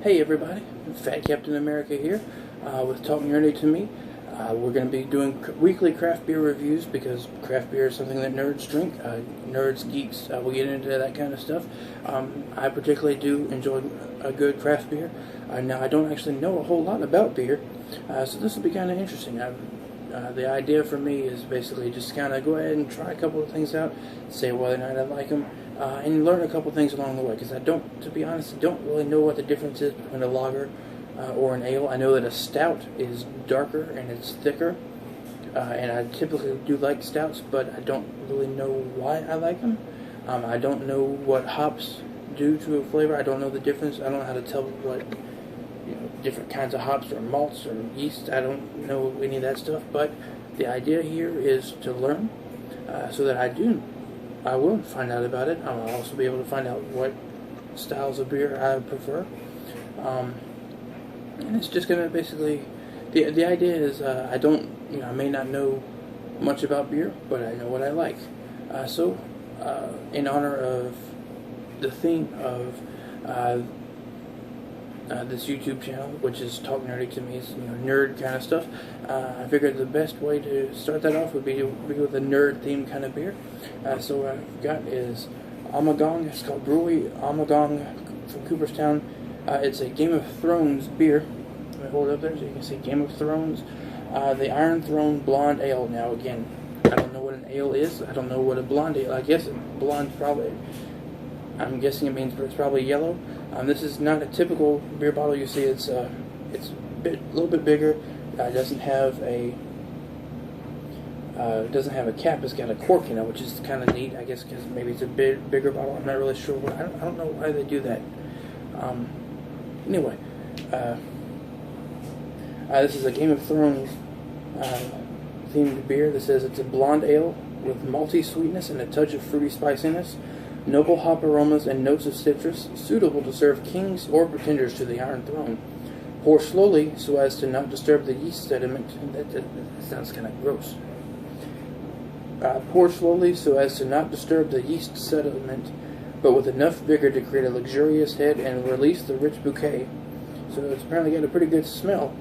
Hey everybody, Fat Captain America here with Talk Nerdy to Me. We're going to be doing weekly craft beer reviews because craft beer is something that nerds drink. Nerds, geeks, we get into that kind of stuff. I particularly do enjoy a good craft beer. Now, I don't actually know a whole lot about beer, so this will be kind of interesting. The idea for me is basically just kind of go ahead and try a couple of things out, say whether or not I like them, and learn a couple things along the way, because to be honest, I don't really know what the difference is between a lager or an ale. I know that a stout is darker and it's thicker, and I typically do like stouts, but I don't really know why I like them. I don't know what hops do to a flavor. I don't know the difference. I don't know how to tell what different kinds of hops or malts or yeast. I don't know any of that stuff, but the idea here is to learn so that I will find out about it. I'll also be able to find out what styles of beer I prefer. And it's just going to basically, the idea is I may not know much about beer, but I know what I like. So in honor of the theme of this YouTube channel, which is Talk Nerdy to Me, is nerd kind of stuff. I figured the best way to start that off would be with a nerd themed kind of beer. So what I've got is Ommegang. It's called Brew Ommegang from Cooperstown. It's a Game of Thrones beer. Let me hold it up there so you can see Game of Thrones. The Iron Throne Blonde Ale. Now again, I don't know what an ale is. I don't know what a blonde ale. I guess blonde probably. I'm guessing it means it's probably yellow. This is not a typical beer bottle. You see, it's a little bit bigger. It doesn't have a cap. It's got a cork in it, which is kind of neat. I guess because maybe it's a bigger bottle. I'm not really sure. I don't know why they do that. Anyway, this is a Game of Thrones themed beer. This says it's a blonde ale with malty sweetness and a touch of fruity spiciness. Noble hop aromas and notes of citrus, suitable to serve kings or pretenders to the Iron Throne. Pour slowly so as to not disturb the yeast sediment. That sounds kind of gross. Pour slowly so as to not disturb the yeast sediment, but with enough vigor to create a luxurious head and release the rich bouquet. So it's apparently got a pretty good smell.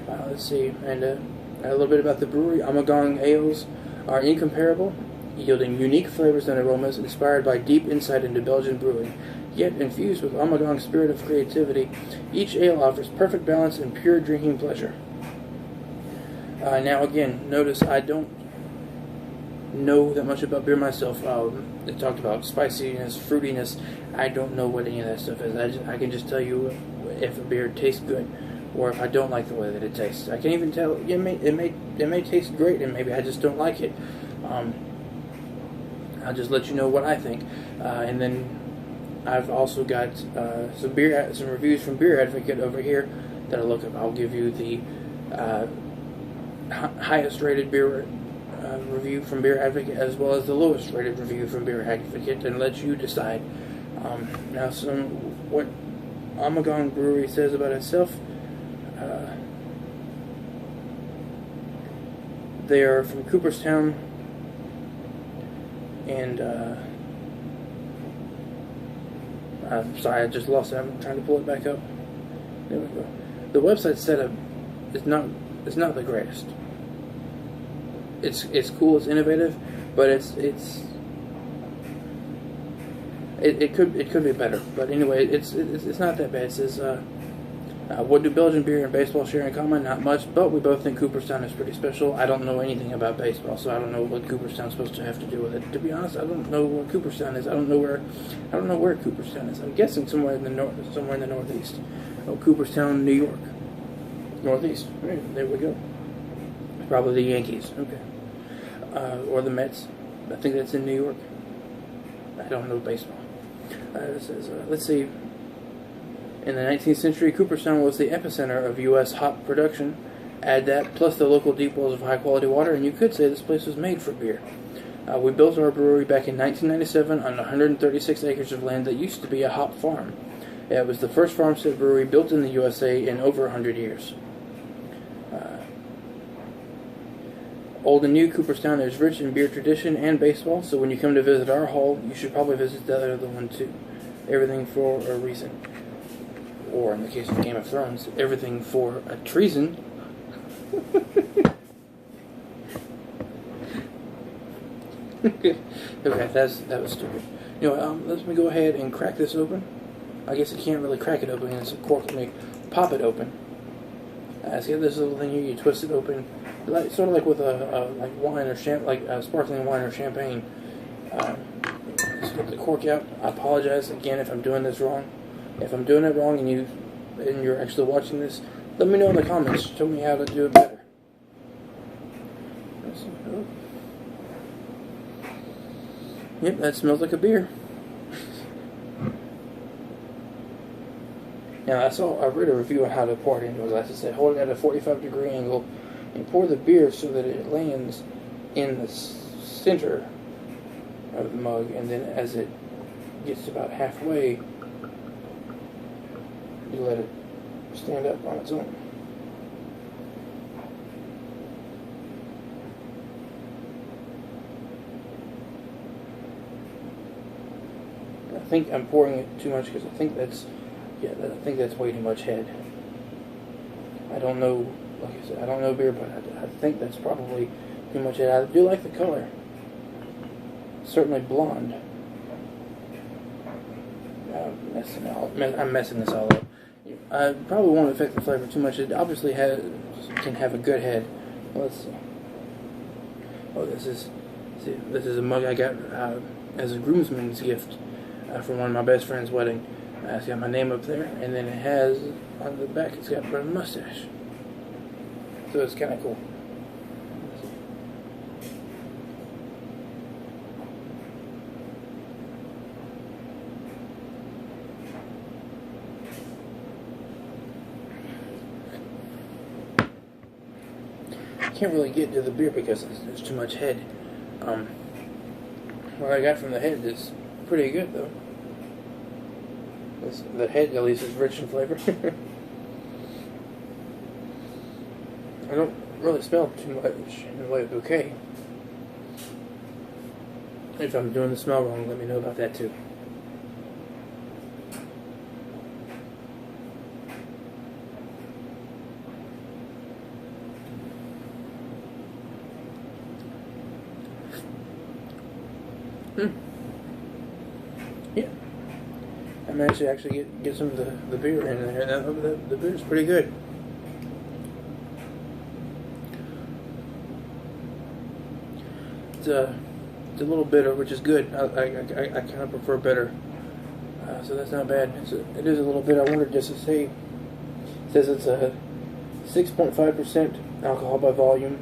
Let's see, and a little bit about the brewery. Ommegang ales are incomparable, yielding unique flavors and aromas inspired by deep insight into Belgian brewing, yet infused with Ommegang's spirit of creativity. Each ale offers perfect balance and pure drinking pleasure. Now again, notice I don't know that much about beer myself. They talked about spiciness, fruitiness. I don't know what any of that stuff is. I can just tell you if a beer tastes good or if I don't like the way that it tastes. I can even tell it may taste great and maybe I just don't like it. I'll just let you know what I think, and then I've also got some reviews from Beer Advocate over here that I'll look up. I'll give you the highest rated beer review from Beer Advocate as well as the lowest rated review from Beer Advocate, and let you decide. Now, what Ommegang Brewery says about itself. They are from Cooperstown. And I'm sorry, I just lost it. I'm trying to pull it back up. There we go. The website setup is not the greatest. It's cool, it's innovative, but it could be better. But anyway, it's not that bad. It says what do Belgian beer and baseball share in common? Not much, but we both think Cooperstown is pretty special. I don't know anything about baseball, so I don't know what Cooperstown's supposed to have to do with it. To be honest, I don't know what Cooperstown is. I don't know where Cooperstown is. I'm guessing somewhere in the northeast. Oh, Cooperstown, New York, northeast. Right, there we go. Probably the Yankees. Okay, or the Mets. I think that's in New York. I don't know baseball. It says, let's see. In the 19th century, Cooperstown was the epicenter of U.S. hop production. Add that, plus the local deep wells of high-quality water, and you could say this place was made for beer. We built our brewery back in 1997 on 136 acres of land that used to be a hop farm. It was the first farmstead brewery built in the USA in over 100 years. Old and new, Cooperstown is rich in beer tradition and baseball, so when you come to visit our hall, you should probably visit the other one too. Everything for a reason. or in the case of Game of Thrones, everything for a treason. Okay, that was stupid. Let me go ahead and crack this open. I guess you can't really crack it open, it's a cork. Let me pop it open. So you have this little thing here, you twist it open, sort of like with a like wine or sparkling wine or champagne. Let's get the cork out. I apologize again if I'm doing this wrong. If I'm doing it wrong and you're actually watching this, let me know in the comments. Show me how to do it better. Yep, that smells like a beer. Now I read a review on how to pour it into a glass. It said hold it at a 45-degree angle and pour the beer so that it lands in the center of the mug, and then as it gets about halfway, you let it stand up on its own. I think I'm pouring it too much because I think that's way too much head. I don't know, like I said, I don't know beer, but I think that's probably too much head. I do like the color. Certainly blonde. I'm messing this all up. I probably won't affect the flavor too much. It obviously can have a good head. Let's see. Oh, this is a mug I got as a groomsman's gift from one of my best friend's wedding. It's got my name up there, and then it has on the back. It's got a mustache, so it's kind of cool. Can't really get to the beer because there's too much head. What I got from the head is pretty good though. The head at least is rich in flavor. I don't really smell too much in the way of bouquet. If I'm doing the smell wrong, let me know about that too. Yeah. I managed to actually get some of the beer in there. The beer's pretty good. It's a little bitter, which is good. I kind of prefer bitter, so that's not bad. It is a little bit. I wanted just to say, it says it's a 6.5% alcohol by volume.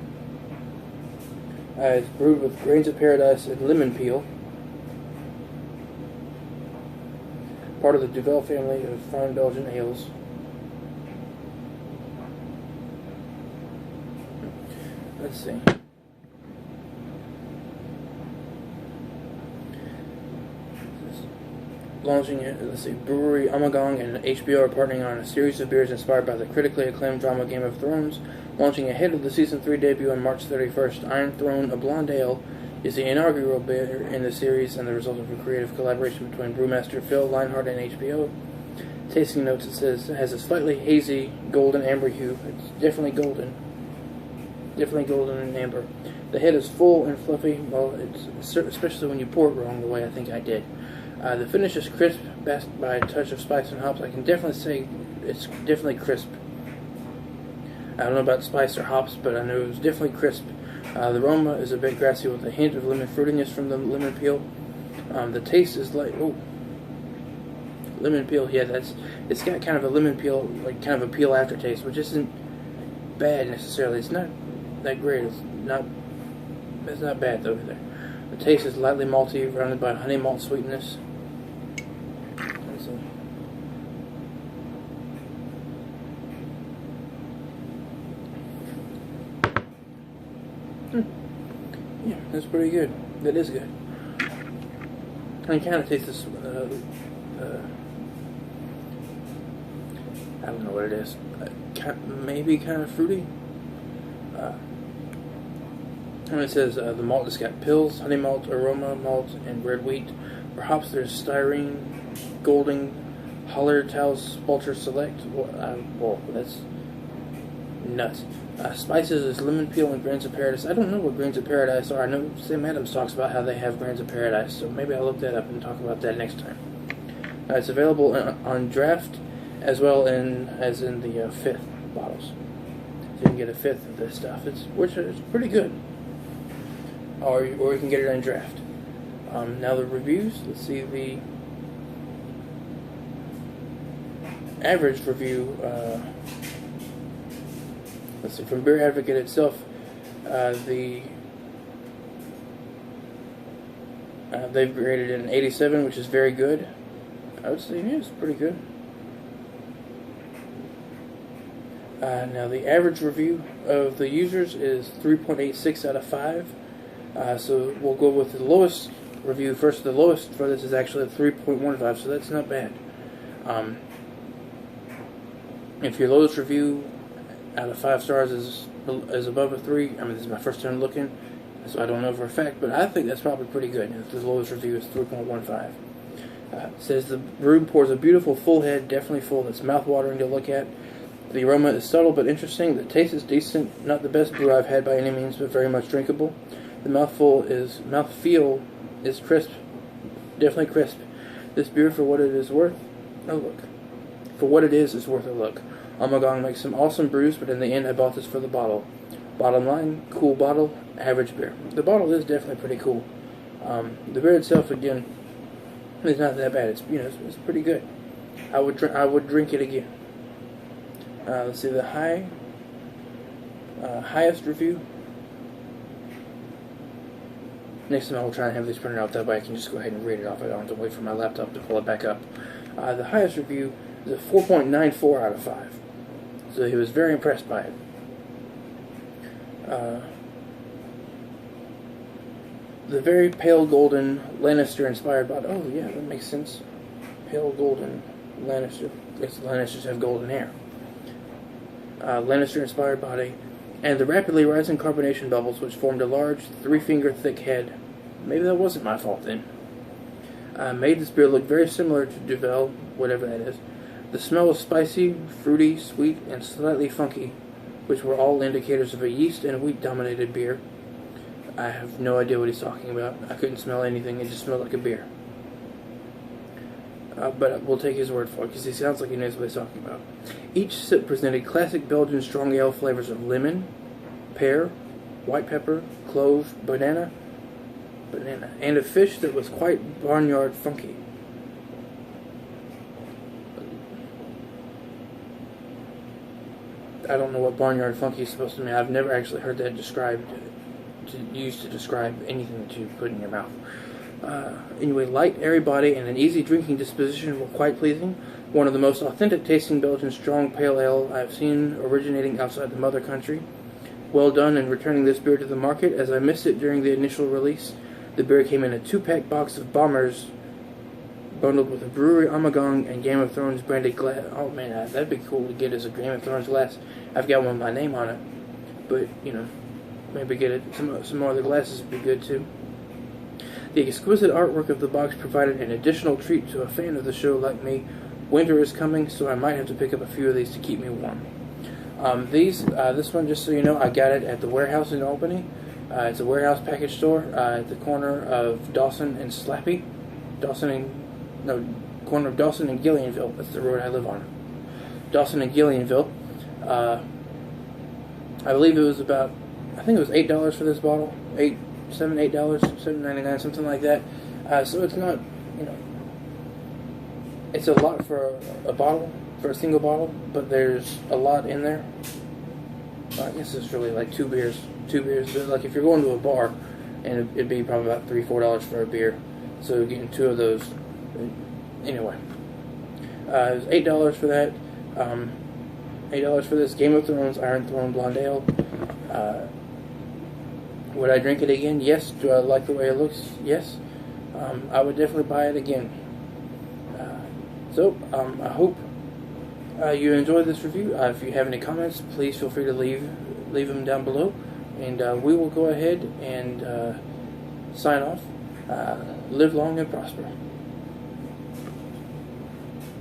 It's brewed with grains of paradise and lemon peel. Part of the Duvel family of fine Belgian ales. Let's see. Launching it, brewery Ommegang and HBO are partnering on a series of beers inspired by the critically acclaimed drama Game of Thrones. Launching ahead of the season 3 debut on March 31st, Iron Throne, a blonde ale, is the inaugural beer in the series and the result of a creative collaboration between brewmaster Phil Leinhart and HBO. Tasting notes, it says it has a slightly hazy golden amber hue. It's definitely golden. Definitely golden and amber. The head is full and fluffy, well, especially when you pour it wrong the way I think I did. The finish is crisp, basked by a touch of spice and hops. I can definitely say it's definitely crisp. I don't know about spice or hops, but I know it was definitely crisp. The aroma is a bit grassy with a hint of lemon fruitiness from the lemon peel. The taste is like, lemon peel, yeah, it's got kind of a lemon peel, like kind of a peel aftertaste, which isn't bad necessarily. It's not that great. It's not bad though either. The taste is lightly malty, rounded by honey malt sweetness. Let's see. Yeah, that's pretty good. That is good. I can kind of taste this. I don't know what it is. Maybe kind of fruity. And it says the malt has got pills, honey malt, aroma malt, and red wheat. For hops, there's styrene, golden, Hallertau's Ultra Select. Whoa, that's nuts. Spices is lemon peel and grains of paradise. I don't know what grains of paradise are. I know Sam Adams talks about how they have grains of paradise, so maybe I'll look that up and talk about that next time. It's available on draft as well as in the fifth bottles. So you can get a fifth of this stuff, which is pretty good. Or you can get it on draft. Now the reviews. Let's see the average review. Let's see, from Beer Advocate itself, they've graded it an 87, which is very good. I would say it's pretty good. Now the average review of the users is 3.86 out of 5. So we'll go with the lowest review first. The lowest for this is actually a 3.15, so that's not bad. If your lowest review out of 5 stars is above a 3, I mean, this is my first time looking, so I don't know for a fact, but I think that's probably pretty good. If the lowest review is 3.15. It says the brew pours a beautiful full head, definitely full, that's mouth-watering to look at. The aroma is subtle but interesting. The taste is decent. Not the best brew I've had by any means, but very much drinkable. The mouthfeel is crisp, definitely crisp. This beer, for what it is worth a look. For what it is worth a look. Ommegang makes some awesome brews, but in the end I bought this for the bottle. Bottom line, cool bottle, average beer. The bottle is definitely pretty cool. The beer itself, again, is not that bad. It's pretty good. I would drink it again. Let's see the highest review. Next time I will try and have these printed out, that way I can just go ahead and read it off. I don't have to wait for my laptop to pull it back up. The highest review is a 4.94 out of 5. So he was very impressed by it. The very pale golden Lannister inspired bottle. Oh yeah, that makes sense. Pale golden Lannister. Yes, Lannisters have golden hair. Lannister inspired body, and the rapidly rising carbonation bubbles, which formed a large 3-finger thick head. Maybe that wasn't my fault then. Made this beer look very similar to Duvel, whatever that is. The smell was spicy, fruity, sweet, and slightly funky, which were all indicators of a yeast and wheat-dominated beer. I have no idea what he's talking about. I couldn't smell anything. It just smelled like a beer. But we'll take his word for it, because he sounds like he knows what he's talking about. Each sip presented classic Belgian strong ale flavors of lemon, pear, white pepper, clove, banana, and a fish that was quite barnyard funky. I don't know what barnyard funky is supposed to mean. I've never actually heard that used to describe anything that you put in your mouth. Anyway, light, airy body, and an easy drinking disposition were quite pleasing. One of the most authentic tasting Belgian strong pale ale I have seen originating outside the mother country. Well done in returning this beer to the market, as I missed it during the initial release. The beer came in a 2-pack box of Bombers, bundled with a Brewery Ommegang and Game of Thrones branded glass. Oh man, that'd be cool to get as a Game of Thrones glass. I've got one with my name on it, but maybe get it. Some more of the glasses would be good too. The exquisite artwork of the box provided an additional treat to a fan of the show like me. Winter is coming, so I might have to pick up a few of these to keep me warm. This one, just so you know, I got it at the warehouse in Albany. It's a warehouse package store at the corner of Dawson and Slappy. Corner of Dawson and Gillianville. That's the road I live on. Dawson and Gillianville. I believe it was about, I think it was $8 for this bottle. $8, $7.99, something like that. So it's not, it's a lot for a bottle, for a single bottle, but there's a lot in there. I guess it's really like two beers. But like if you're going to a bar, and it'd be probably about $3, $4 for a beer. So getting 2 of those. Anyway, it was $8 for that. $8 for this Game of Thrones Iron Throne Blonde Ale. Would I drink it again? Yes. Do I like the way it looks? Yes. I would definitely buy it again. I hope you enjoyed this review. If you have any comments, please feel free to leave them down below, and we will go ahead and sign off. Live long and prosper.